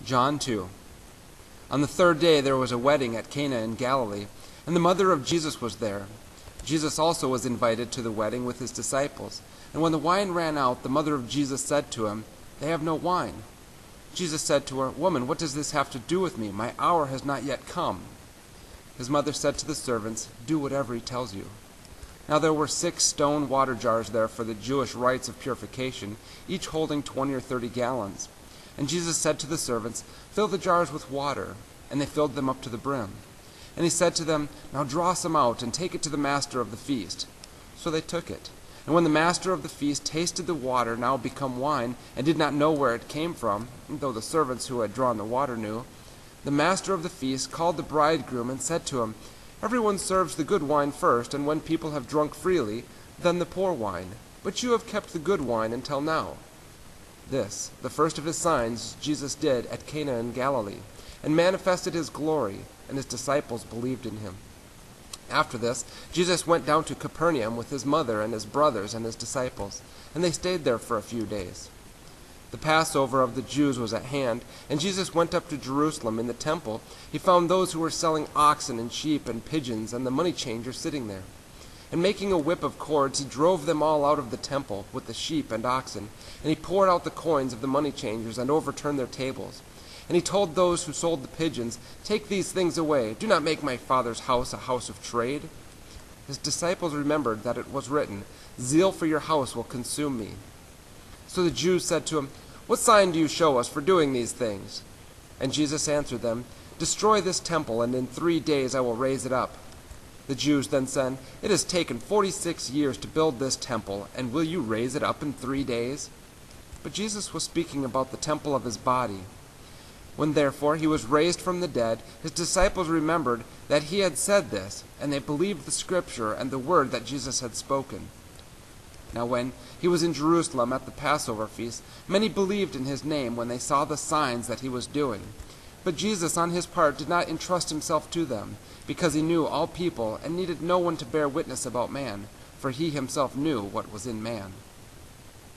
John 2. On the third day there was a wedding at Cana in Galilee, and the mother of Jesus was there. Jesus also was invited to the wedding with his disciples. And when the wine ran out, the mother of Jesus said to him, "They have no wine." Jesus said to her, "Woman, what does this have to do with me? My hour has not yet come." His mother said to the servants, "Do whatever he tells you." Now there were 6 stone water jars there for the Jewish rites of purification, each holding 20 or 30 gallons. And Jesus said to the servants, "Fill the jars with water." And they filled them up to the brim. And he said to them, "Now draw some out, and take it to the master of the feast." So they took it. And when the master of the feast tasted the water now become wine, and did not know where it came from, though the servants who had drawn the water knew, the master of the feast called the bridegroom and said to him, "Everyone serves the good wine first, and when people have drunk freely, then the poor wine. But you have kept the good wine until now." This, the first of his signs, Jesus did at Cana in Galilee, and manifested his glory, and his disciples believed in him. After this, Jesus went down to Capernaum with his mother and his brothers and his disciples, and they stayed there for a few days. The Passover of the Jews was at hand, and Jesus went up to Jerusalem. In the temple he found those who were selling oxen and sheep and pigeons, and the money changers sitting there. And making a whip of cords, he drove them all out of the temple with the sheep and oxen, and he poured out the coins of the money changers and overturned their tables. And he told those who sold the pigeons, "Take these things away. Do not make my Father's house a house of trade." His disciples remembered that it was written, "Zeal for your house will consume me." So the Jews said to him, "What sign do you show us for doing these things?" And Jesus answered them, "Destroy this temple, and in 3 days I will raise it up." The Jews then said, "It has taken 46 years to build this temple, and will you raise it up in 3 days?" But Jesus was speaking about the temple of his body. When therefore he was raised from the dead, his disciples remembered that he had said this, and they believed the scripture and the word that Jesus had spoken. Now when he was in Jerusalem at the Passover feast, many believed in his name when they saw the signs that he was doing. But Jesus on his part did not entrust himself to them, because he knew all people and needed no one to bear witness about man, for he himself knew what was in man.